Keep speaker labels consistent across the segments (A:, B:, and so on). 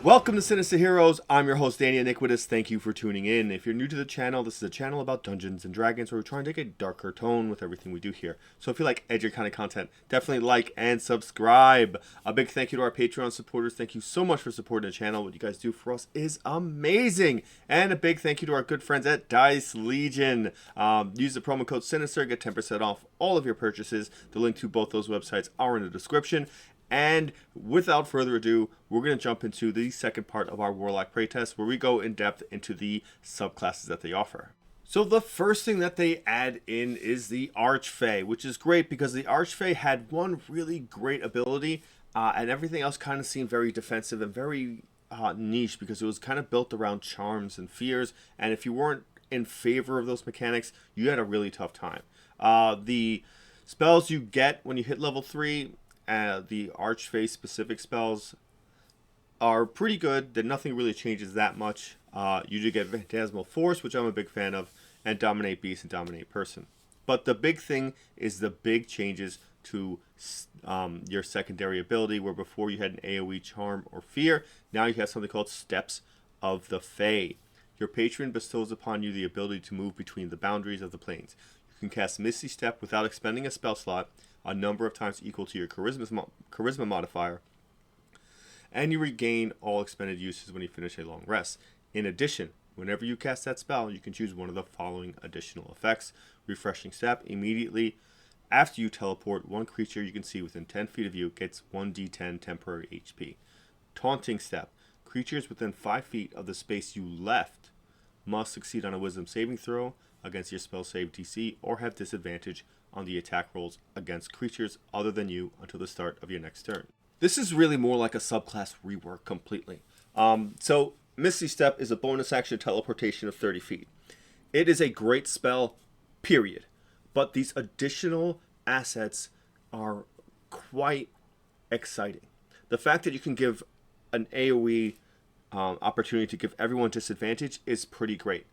A: Welcome to Sinister Heroes. I'm your host, Danny Iniquitous. Thank you for tuning in. If you're new to the channel, this is a channel about Dungeons and Dragons where we're trying to take a darker tone with everything we do here. So if you like edgy kind of content, definitely like and subscribe. A big thank you to our Patreon supporters. Thank you so much for supporting the channel. What you guys do for us is amazing. And a big thank you to our good friends at Dice Legion. Use the promo code Sinister, get 10% off all of your purchases. The link to both those websites are in the description. And without further ado, we're going to jump into the second part of our Warlock playtest, where we go in depth into the subclasses that they offer. So the first thing that they add in is the Archfey, which is great because the Archfey had one really great ability, and everything else kind of seemed very defensive and very niche because it was kind of built around charms and fears, and if you weren't in favor of those mechanics, you had a really tough time. The spells you get when you hit level 3, the Archfey specific spells are pretty good. That nothing really changes that much. You do get Phantasmal Force, which I'm a big fan of, and Dominate Beast and Dominate Person. But the big thing is the big changes to your secondary ability, where before you had an AoE Charm or Fear, now you have something called Steps of the Fae. Your patron bestows upon you the ability to move between the boundaries of the planes. You can cast Misty Step without expending a spell slot, a number of times equal to your charisma modifier, and you regain all expended uses when you finish a long rest. In addition, whenever you cast that spell, you can choose one of the following additional effects. Refreshing Step. Immediately after you teleport, one creature you can see within 10 feet of you gets 1d10 temporary HP. Taunting Step. Creatures within 5 feet of the space you left must succeed on a wisdom saving throw against your spell save DC or have disadvantage on the attack rolls against creatures other than you until the start of your next turn. This is really more like a subclass rework completely. So Misty Step is a bonus action teleportation of 30 feet. It is a great spell, period. But these additional assets are quite exciting. The fact that you can give an AoE opportunity to give everyone disadvantage is pretty great.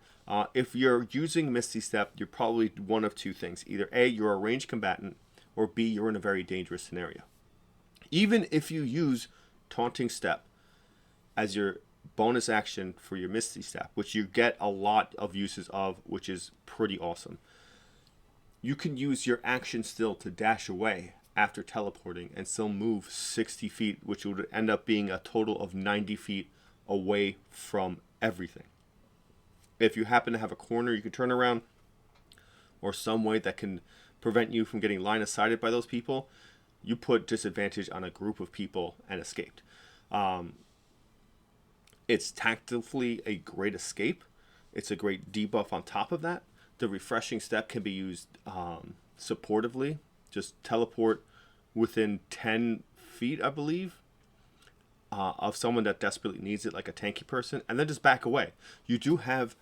A: If you're using Misty Step, you're probably one of two things. Either A, you're a ranged combatant, or B, you're in a very dangerous scenario. Even if you use Taunting Step as your bonus action for your Misty Step, which you get a lot of uses of, which is pretty awesome, you can use your action still to dash away after teleporting and still move 60 feet, which would end up being a total of 90 feet away from everything. If you happen to have a corner you can turn around, or some way that can prevent you from getting line of sighted by those people, you put disadvantage on a group of people and escaped. It's tactically a great escape. It's a great debuff on top of that. The Refreshing Step can be used supportively. Just teleport within 10 feet, I believe, of someone that desperately needs it, like a tanky person, and then just back away. You do have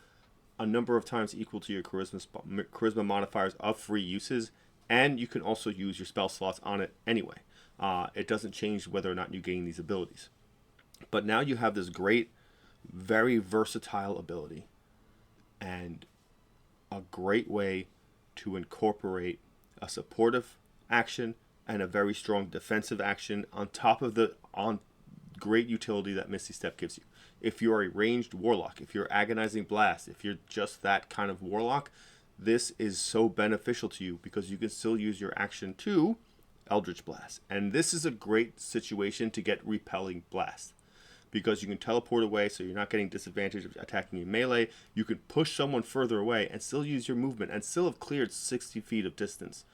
A: a number of times equal to your charisma modifiers of free uses, and you can also use your spell slots on it anyway. It doesn't change whether or not you gain these abilities. But now you have this great, very versatile ability, and a great way to incorporate a supportive action and a very strong defensive action on top of the great utility that Misty Step gives you. If you're a ranged warlock, if you're agonizing blast, if you're just that kind of warlock, this is so beneficial to you because you can still use your action to eldritch blast. And this is a great situation to get repelling blast because you can teleport away, so you're not getting disadvantage of attacking in melee. You can push someone further away and still use your movement and still have cleared 60 feet of distance,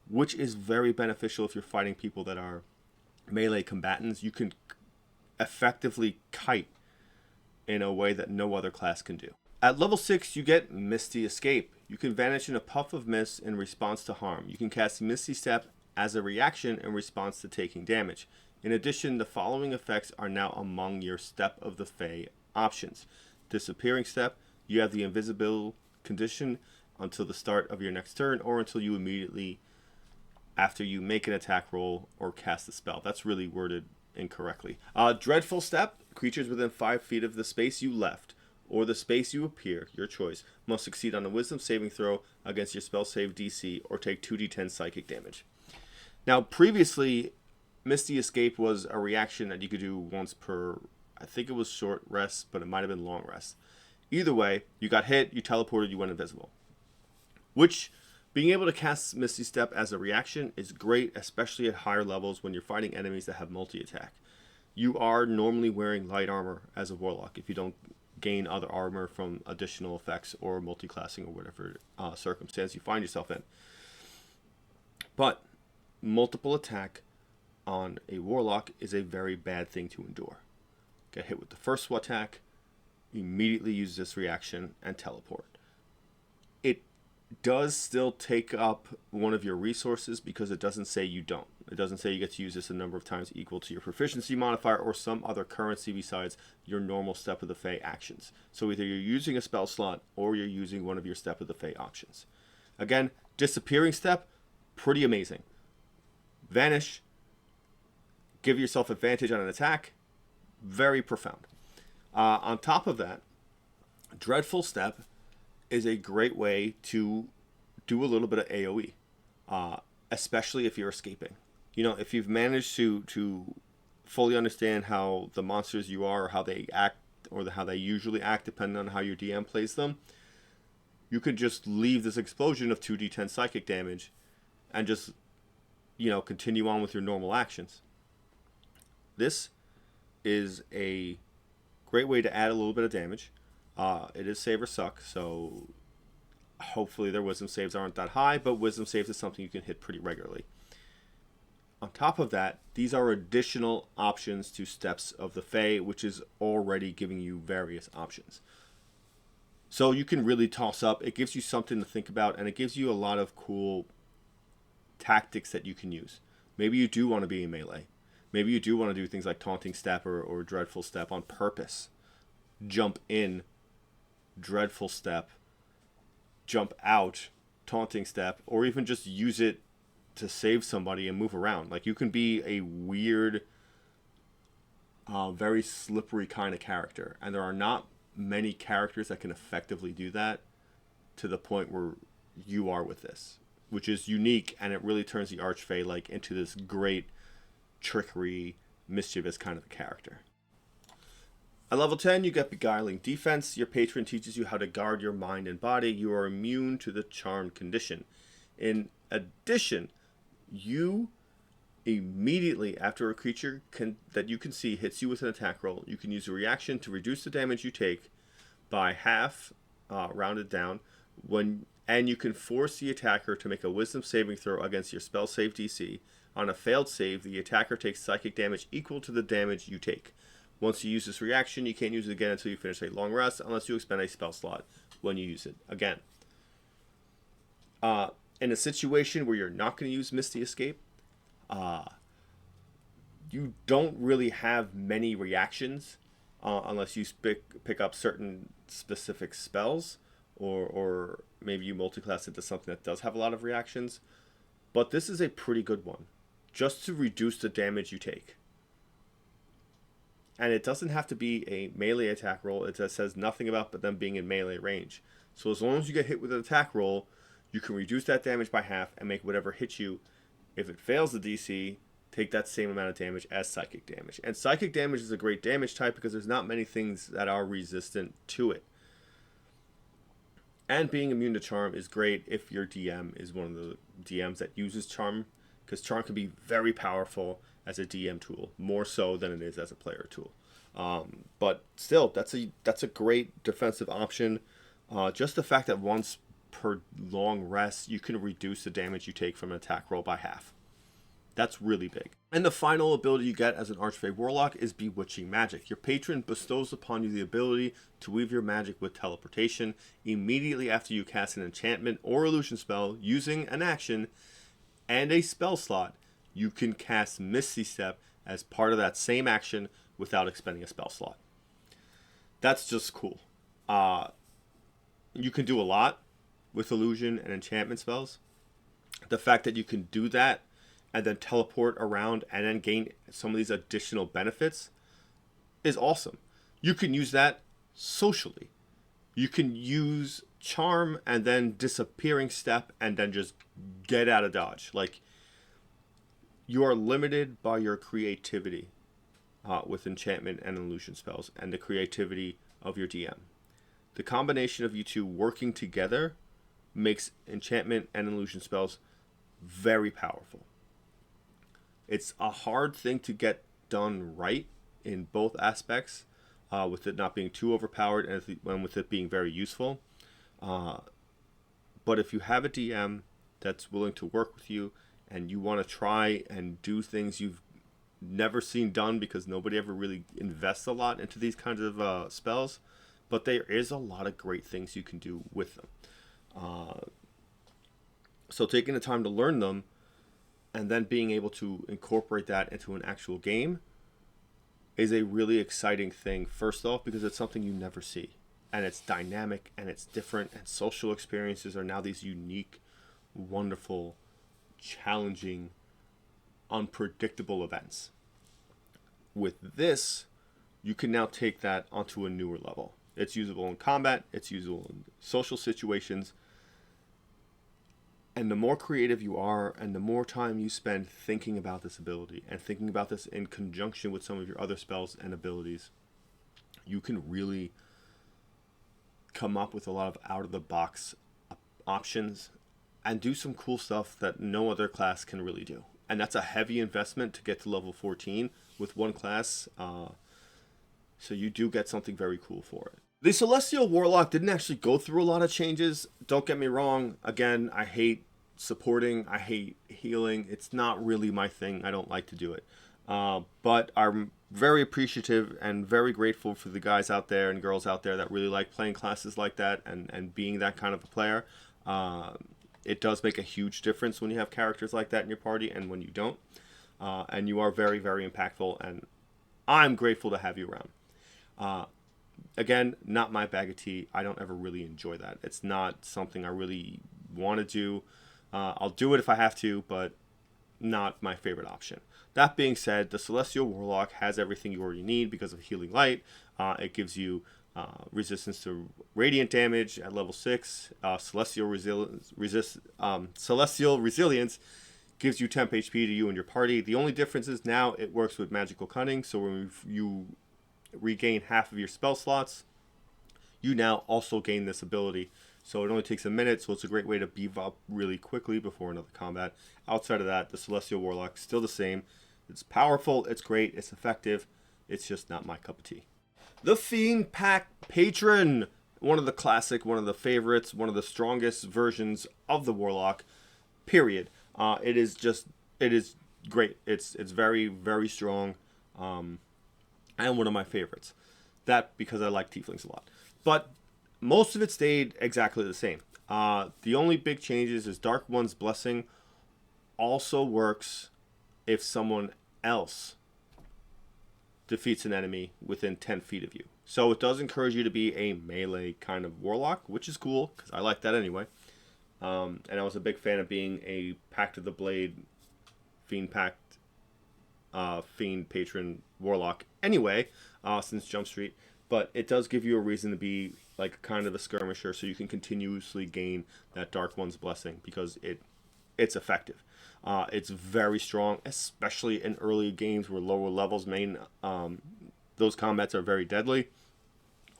A: which is very beneficial if you're fighting people that are melee combatants. You can effectively kite in a way that no other class can do. At level 6, you get Misty Escape. You can vanish in a puff of mist in response to harm. You can cast Misty Step as a reaction in response to taking damage. In addition, the following effects are now among your Step of the Fae options. Disappearing Step, you have the invisible condition until the start of your next turn or until you immediately after you make an attack roll or cast a spell. That's really worded incorrectly. Dreadful Step, creatures within 5 feet of the space you left or the space you appear, your choice, must succeed on a wisdom saving throw against your spell save DC or take 2d10 psychic damage. Now, previously, Misty Escape was a reaction that you could do once per, I think it was short rest, but it might have been long rest. Either way, you got hit, you teleported, you went invisible. Which, being able to cast Misty Step as a reaction is great, especially at higher levels when you're fighting enemies that have multi-attack. You are normally wearing light armor as a warlock if you don't gain other armor from additional effects or multi-classing or whatever circumstance you find yourself in. But multiple attack on a warlock is a very bad thing to endure. Get hit with the first attack, immediately use this reaction and teleport. It does still take up one of your resources because it doesn't say you don't. It doesn't say you get to use this a number of times equal to your proficiency modifier or some other currency besides your normal Step of the Fae actions. So either you're using a spell slot or you're using one of your Step of the Fae options. Again, disappearing step, pretty amazing. Vanish, give yourself advantage on an attack, very profound. On top of that, Dreadful Step is a great way to do a little bit of AoE, especially if you're escaping. You know, if you've managed to fully understand how the monsters you are, or how they act, or how they usually act, depending on how your DM plays them, you could just leave this explosion of 2d10 psychic damage and just, you know, continue on with your normal actions. This is a great way to add a little bit of damage. It is save or suck, so hopefully their wisdom saves aren't that high, but wisdom saves is something you can hit pretty regularly. On top of that, these are additional options to Steps of the Fae, which is already giving you various options. So you can really toss up. It gives you something to think about, and it gives you a lot of cool tactics that you can use. Maybe you do want to be in melee. Maybe you do want to do things like Taunting Step or Dreadful Step on purpose. Jump in, Dreadful Step, jump out, Taunting Step, or even just use it to save somebody and move around. Like, you can be a weird, very slippery kind of character, and there are not many characters that can effectively do that to the point where you are with this, which is unique, and it really turns the Archfey like into this great trickery, mischievous kind of a character. At level 10, you get Beguiling Defense. Your patron teaches you how to guard your mind and body. You are immune to the charmed condition. In addition, you immediately after a creature that you can see hits you with an attack roll, you can use a reaction to reduce the damage you take by half, rounded down, and you can force the attacker to make a wisdom saving throw against your spell save DC. On a failed save, the attacker takes psychic damage equal to the damage you take. Once you use this reaction, you can't use it again until you finish a long rest, unless you expend a spell slot when you use it again. In a situation where you're not going to use Misty Escape, you don't really have many reactions unless you pick up certain specific spells, or maybe you multiclass into something that does have a lot of reactions. But this is a pretty good one, just to reduce the damage you take. And it doesn't have to be a melee attack roll. It just says nothing about them being in melee range. So as long as you get hit with an attack roll, you can reduce that damage by half and make whatever hits you. If it fails the DC, take that same amount of damage as psychic damage. And psychic damage is a great damage type because there's not many things that are resistant to it. And being immune to charm is great if your DM is one of the DMs that uses charm, because charm can be very powerful as a DM tool, more so than it is as a player tool. But still, that's a great defensive option. Just the fact that once per long rest, you can reduce the damage you take from an attack roll by half. That's really big. And the final ability you get as an Archfey Warlock is Bewitching Magic. Your patron bestows upon you the ability to weave your magic with teleportation immediately after you cast an enchantment or illusion spell using an action and a spell slot. You can cast Misty Step as part of that same action without expending a spell slot. That's just cool. You can do a lot with illusion and enchantment spells. The fact that you can do that and then teleport around and then gain some of these additional benefits is awesome. You can use that socially. You can use charm and then disappearing step and then just get out of dodge. Like, you are limited by your creativity with enchantment and illusion spells and the creativity of your DM. The combination of you two working together makes enchantment and illusion spells very powerful. It's a hard thing to get done right in both aspects, with it not being too overpowered and with it being very useful. But if you have a DM that's willing to work with you and you want to try and do things you've never seen done, because nobody ever really invests a lot into these kinds of spells, but there is a lot of great things you can do with them. So taking the time to learn them and then being able to incorporate that into an actual game is a really exciting thing. First off, because it's something you never see, and it's dynamic and it's different, and social experiences are now these unique, wonderful, challenging, unpredictable events. With this, you can now take that onto a newer level. It's usable in combat, it's usable in social situations, and the more creative you are and the more time you spend thinking about this ability and thinking about this in conjunction with some of your other spells and abilities, you can really come up with a lot of out-of-the-box options and do some cool stuff that no other class can really do. And that's a heavy investment to get to level 14 with one class, so you do get something very cool for it. The Celestial Warlock didn't actually go through a lot of changes. Don't get me wrong. Again, I hate supporting. I hate healing. It's not really my thing. I don't like to do it. But I'm very appreciative and very grateful for the guys out there and girls out there that really like playing classes like that and being that kind of a player. It does make a huge difference when you have characters like that in your party and when you don't. And you are very, very impactful, and I'm grateful to have you around. Again, not my bag of tea. I don't ever really enjoy that. It's not something I really want to do. I'll do it if I have to, but not my favorite option. That being said, the Celestial Warlock has everything you already need because of Healing Light. It gives you resistance to radiant damage at level 6. Celestial Resilience gives you temp HP to you and your party. The only difference is now it works with Magical Cunning, so when you regain half of your spell slots, you now also gain this ability. So it only takes a minute, so it's a great way to beef up really quickly before another combat. Outside of that, the Celestial Warlock is still the same. It's powerful, it's great, it's effective. It's just not my cup of tea. The Fiend Pack Patron. One of the classic, one of the favorites, one of the strongest versions of the Warlock, period. It is great. It's very, very strong. And one of my favorites. That because I like tieflings a lot. But most of it stayed exactly the same. The only big changes is Dark One's Blessing also works if someone else defeats an enemy within 10 feet of you. So it does encourage you to be a melee kind of warlock, which is cool, because I like that anyway. And I was a big fan of being a Pact of the Blade, Fiend Patron Warlock anyway, since Jump Street. But it does give you a reason to be like kind of a skirmisher, so you can continuously gain that Dark One's Blessing, because it's effective. It's very strong, especially in early games where lower levels those combats are very deadly,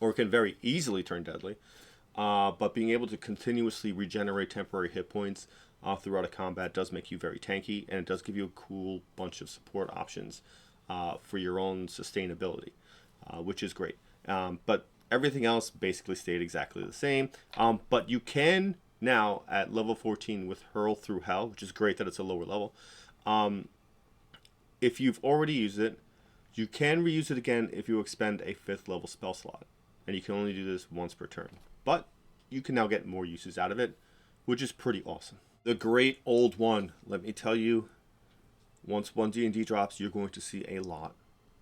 A: or can very easily turn deadly. But being able to continuously regenerate temporary hit points throughout a combat does make you very tanky, and it does give you a cool bunch of support options for your own sustainability, which is great. But everything else basically stayed exactly the same. But you can now, at level 14, with Hurl Through Hell, which is great that it's a lower level. If you've already used it, you can reuse it again if you expend a 5th level spell slot. And you can only do this once per turn. But you can now get more uses out of it, which is pretty awesome. The Great Old One. Let me tell you, once 1D&D drops, you're going to see a lot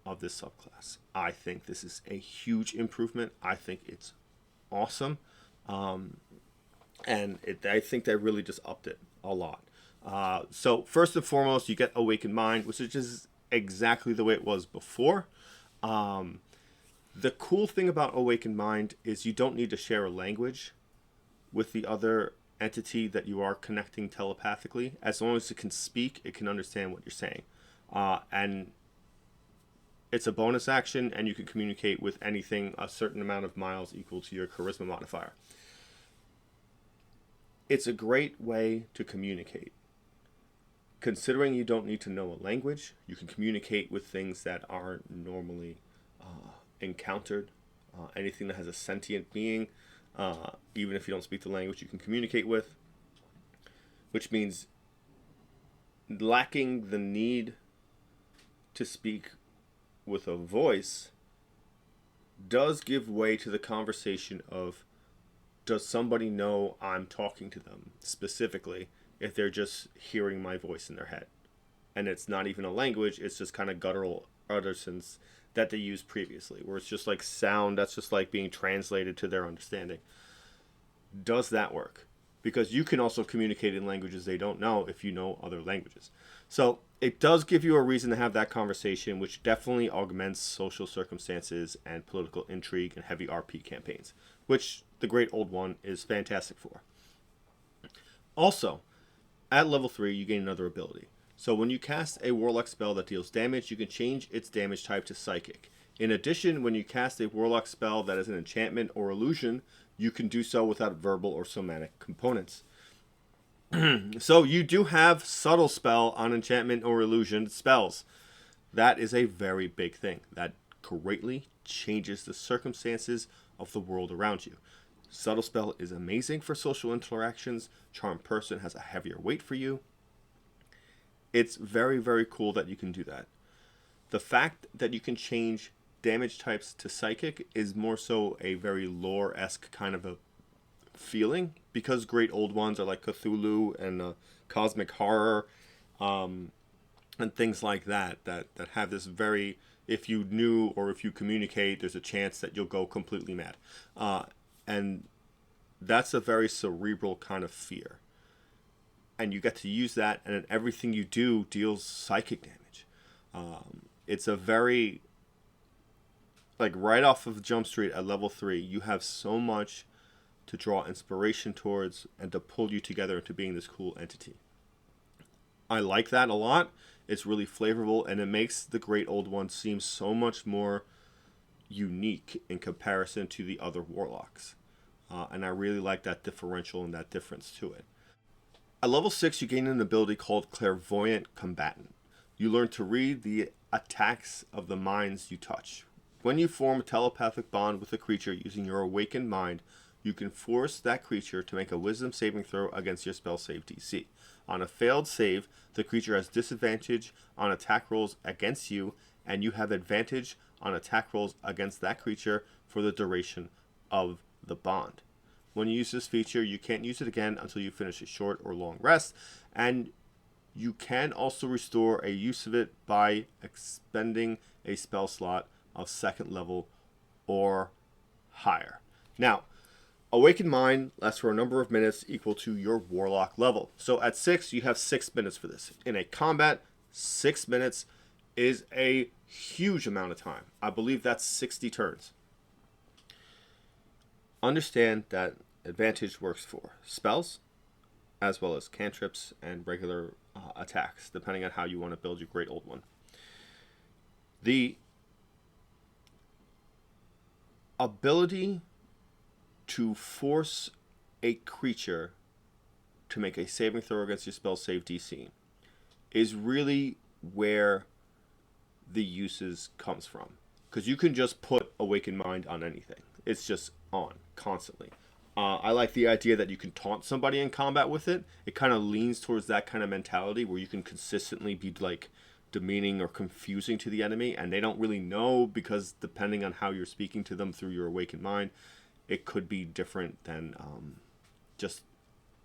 A: of this subclass. I think this is a huge improvement. I think it's awesome. And I think they really just upped it a lot. So first and foremost, you get Awakened Mind, which is just exactly the way it was before. The cool thing about Awakened Mind is you don't need to share a language with the other entity that you are connecting telepathically. As long as it can speak, it can understand what you're saying. And it's a bonus action, and you can communicate with anything a certain amount of miles equal to your charisma modifier. It's a great way to communicate. Considering you don't need to know a language, you can communicate with things that aren't normally encountered. Anything that has a sentient being, even if you don't speak the language, you can communicate with. Which means lacking the need to speak with a voice does give way to the conversation of, does somebody know I'm talking to them specifically if they're just hearing my voice in their head? And it's not even a language, it's just kind of guttural utterance that they used previously, where it's just like sound that's just like being translated to their understanding. Does that work? Because you can also communicate in languages they don't know if you know other languages. So it does give you a reason to have that conversation, which definitely augments social circumstances and political intrigue and heavy RP campaigns, which the Great Old One is fantastic for. Also, at level 3, you gain another ability. So when you cast a Warlock spell that deals damage, you can change its damage type to Psychic. In addition, when you cast a Warlock spell that is an enchantment or illusion, you can do so without verbal or somatic components. So you do have subtle spell on enchantment or illusion spells. That is a very big thing. That greatly changes the circumstances of the world around you. Subtle spell is amazing for social interactions. Charm person has a heavier weight for you. It's very, very cool that you can do that. The fact that you can change damage types to Psychic is more so a very lore-esque kind of a feeling, because Great Old Ones are like Cthulhu and Cosmic Horror and things like that have this very, if you knew or if you communicate, there's a chance that you'll go completely mad. And that's a very cerebral kind of fear. And you get to use that, and everything you do deals psychic damage. It's a very, like right off of Jump Street at level 3, you have so much to draw inspiration towards and to pull you together into being this cool entity. I like that a lot. It's really flavorful, and it makes the Great Old One seem so much more unique in comparison to the other Warlocks. And I really like that differential and that difference to it. At level 6, you gain an ability called Clairvoyant Combatant. You learn to read the attacks of the minds you touch. When you form a telepathic bond with a creature using your awakened mind, you can force that creature to make a wisdom saving throw against your spell save DC. On a failed save, the creature has disadvantage on attack rolls against you, and you have advantage on attack rolls against that creature for the duration of the bond. When you use this feature, you can't use it again until you finish a short or long rest, and you can also restore a use of it by expending a spell slot of 2nd level or higher. Now, Awakened Mind lasts for a number of minutes equal to your Warlock level. So at 6, you have 6 minutes for this. In a combat, 6 minutes is a huge amount of time. I believe that's 60 turns. Understand that advantage works for spells, as well as cantrips and regular attacks, depending on how you want to build your Great Old One. The ability to force a creature to make a saving throw against your spell save DC is really where the uses comes from. Because you can just put Awakened Mind on anything. It's just on constantly. I like the idea that you can taunt somebody in combat with it. It kind of leans towards that kind of mentality where you can consistently be like demeaning or confusing to the enemy, and they don't really know, because depending on how you're speaking to them through your Awakened Mind, it could be different than just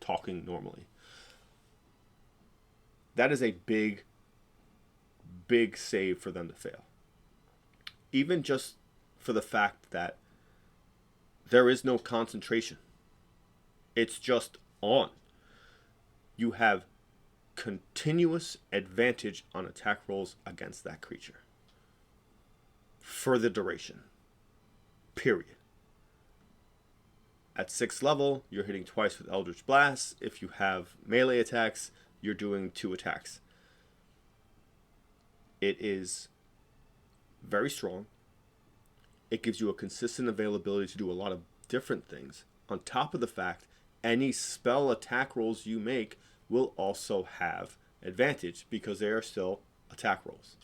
A: talking normally. That is a big, big save for them to fail. Even just for the fact that there is no concentration. It's just on. You have continuous advantage on attack rolls against that creature for the duration. Period. At 6th level, you're hitting twice with Eldritch Blast. If you have melee attacks, you're doing 2 attacks. It is very strong. It gives you a consistent availability to do a lot of different things. On top of the fact, any spell attack rolls you make will also have advantage because they are still attack rolls.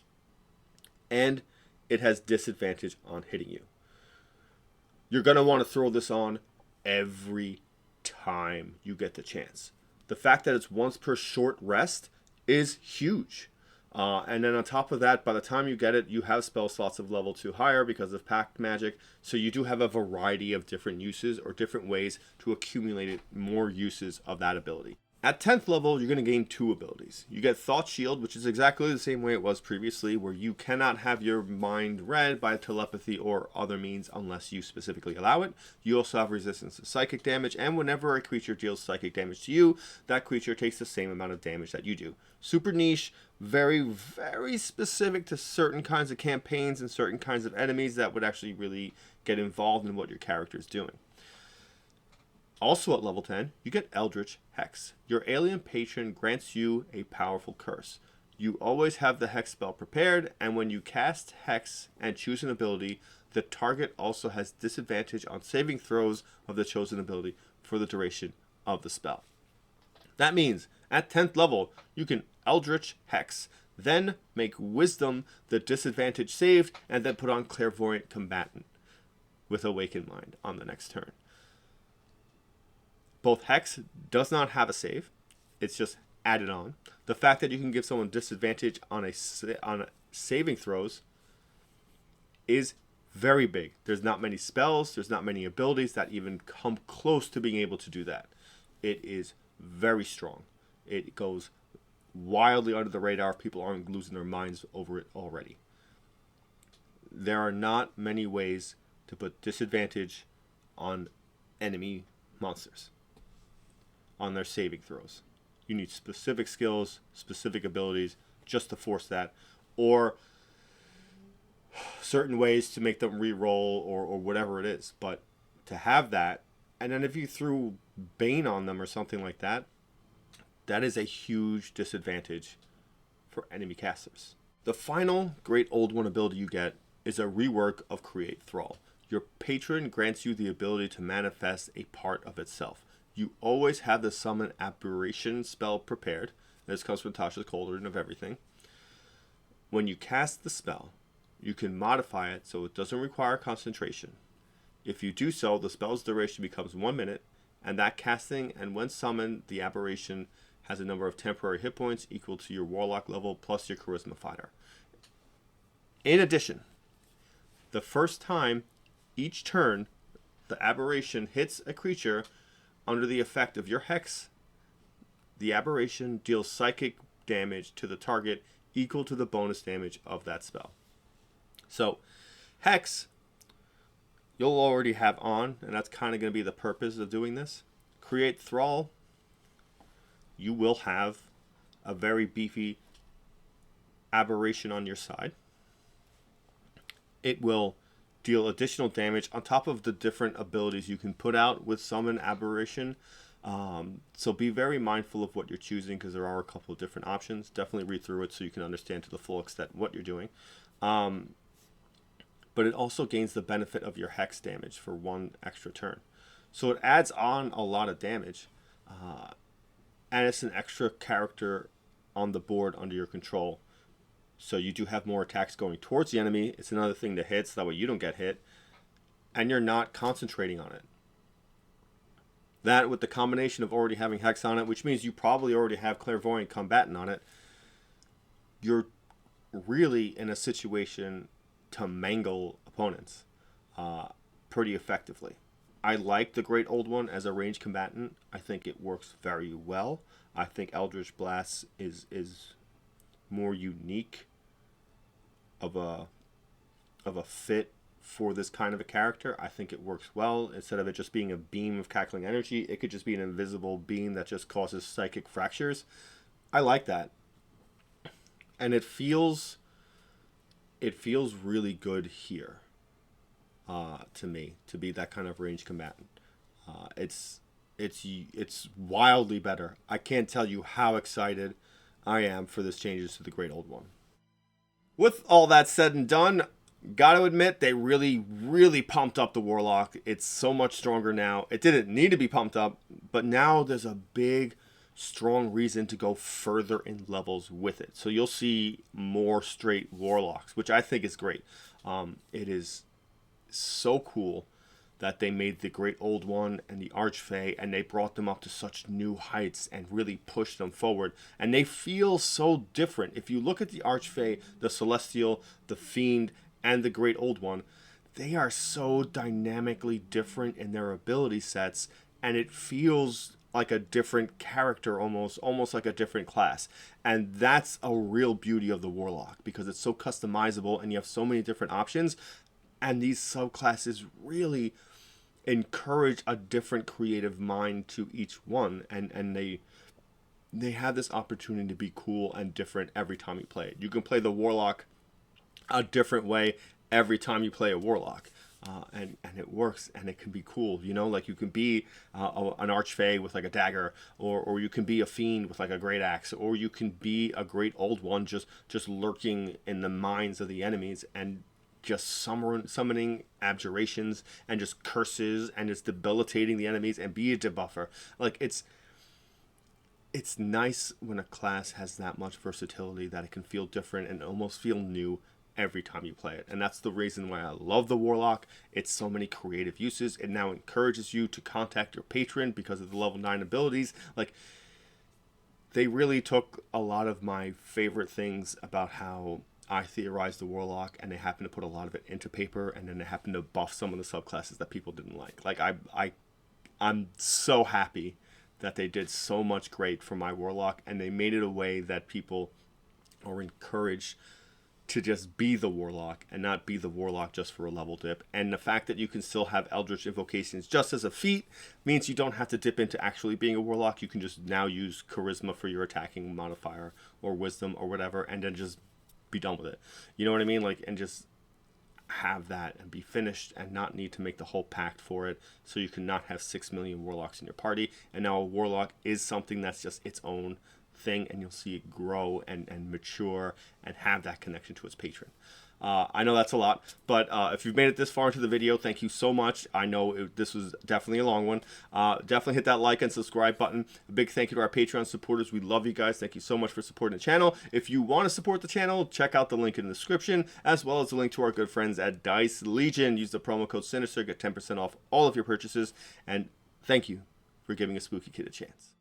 A: And it has disadvantage on hitting you. You're going to want to throw this on every time you get the chance. The fact that it's once per short rest is huge. And then on top of that, by the time you get it, you have spell slots of level 2 higher because of pact magic. So you do have a variety of different uses or different ways to accumulate more uses of that ability. At 10th level, you're going to gain 2 abilities. You get Thought Shield, which is exactly the same way it was previously, where you cannot have your mind read by telepathy or other means unless you specifically allow it. You also have resistance to psychic damage, and whenever a creature deals psychic damage to you, that creature takes the same amount of damage that you do. Super niche, very, very specific to certain kinds of campaigns and certain kinds of enemies that would actually really get involved in what your character is doing. Also at level 10, you get Eldritch Hex. Your alien patron grants you a powerful curse. You always have the Hex spell prepared, and when you cast Hex and choose an ability, the target also has disadvantage on saving throws of the chosen ability for the duration of the spell. That means, at 10th level, you can Eldritch Hex, then make Wisdom the disadvantage saved, and then put on Clairvoyant Combatant with Awakened Mind on the next turn. Both Hex does not have a save. It's just added on. The fact that you can give someone disadvantage on saving throws is very big. There's not many spells. There's not many abilities that even come close to being able to do that. It is very strong. It goes wildly under the radar. People aren't losing their minds over it already. There are not many ways to put disadvantage on enemy monsters on their saving throws. You need specific skills, specific abilities just to force that, or certain ways to make them re-roll or whatever it is. But to have that, and then if you threw Bane on them or something like that, that is a huge disadvantage for enemy casters. The final Great Old One ability you get is a rework of Create Thrall. Your patron grants you the ability to manifest a part of itself. You always have the Summon Aberration spell prepared. This comes from Tasha's Cauldron of Everything. When you cast the spell, you can modify it so it doesn't require concentration. If you do so, the spell's duration becomes 1 minute, and that casting and when summoned, the aberration has a number of temporary hit points equal to your warlock level plus your charisma fighter. In addition, the first time each turn the aberration hits a creature under the effect of your Hex, the aberration deals psychic damage to the target equal to the bonus damage of that spell. So, Hex, you'll already have on, and that's kind of going to be the purpose of doing this. Create Thrall, you will have a very beefy aberration on your side. It will deal additional damage on top of the different abilities you can put out with Summon Aberration. So be very mindful of what you're choosing because there are a couple of different options. Definitely read through it so you can understand to the full extent what you're doing. But it also gains the benefit of your Hex damage for 1 extra turn. So it adds on a lot of damage. And it's an extra character on the board under your control. So you do have more attacks going towards the enemy. It's another thing to hit, so that way you don't get hit. And you're not concentrating on it. That with the combination of already having Hex on it, which means you probably already have Clairvoyant Combatant on it, you're really in a situation to mangle opponents pretty effectively. I like the Great Old One as a ranged combatant. I think it works very well. I think Eldritch Blast is more unique of a fit for this kind of a character. I think it works well. Instead of it just being a beam of cackling energy, it could just be an invisible beam that just causes psychic fractures. I like that. And it feels really good here to me, to be that kind of ranged combatant. It's wildly better. I can't tell you how excited I am for this changes to the Great Old One. With all that said and done, gotta admit, they really pumped up the Warlock. It's so much stronger now. It didn't need to be pumped up, but now there's a big, strong reason to go further in levels with it. So you'll see more straight Warlocks, which I think is great. It is so cool that they made the Great Old One and the Archfey, and they brought them up to such new heights and really pushed them forward. And they feel so different. If you look at the Archfey, the Celestial, the Fiend, and the Great Old One, they are so dynamically different in their ability sets, and it feels like a different character, almost like a different class. And that's a real beauty of the Warlock, because it's so customizable and you have so many different options. And these subclasses really encourage a different creative mind to each one, and they have this opportunity to be cool and different every time you play it. You can play the Warlock a different way every time you play a Warlock, and it works, and it can be cool, you know. Like, you can be an Archfey with like a dagger, or you can be a Fiend with like a great axe, or you can be a Great Old One just lurking in the minds of the enemies and just summoning abjurations and just curses and just debilitating the enemies and be a debuffer. Like, it's nice when a class has that much versatility that it can feel different and almost feel new every time you play it. And that's the reason why I love the Warlock. It's so many creative uses. It now encourages you to contact your patron because of the level 9 abilities. Like, they really took a lot of my favorite things about how I theorized the Warlock, and they happened to put a lot of it into paper, and then they happened to buff some of the subclasses that people didn't like. Like, I'm so happy that they did so much great for my Warlock, and they made it a way that people are encouraged to just be the Warlock and not be the Warlock just for a level dip. And the fact that you can still have eldritch invocations just as a feat means you don't have to dip into actually being a Warlock. You can just now use charisma for your attacking modifier, or wisdom, or whatever, and then just be done with it. You know what I mean? Like, and just have that and be finished and not need to make the whole pact for it. So you can not have 6 million Warlocks in your party. And now a Warlock is something that's just its own thing, and you'll see it grow and mature and have that connection to its patron. I know that's a lot, but if you've made it this far into the video, thank you so much. I know this was definitely a long one. Definitely hit that like and subscribe button. A big thank you to our Patreon supporters. We love you guys. Thank you so much for supporting the channel. If you want to support the channel, check out the link in the description, as well as the link to our good friends at Dice Legion. Use the promo code Sinister, get 10% off all of your purchases, and thank you for giving a spooky kid a chance.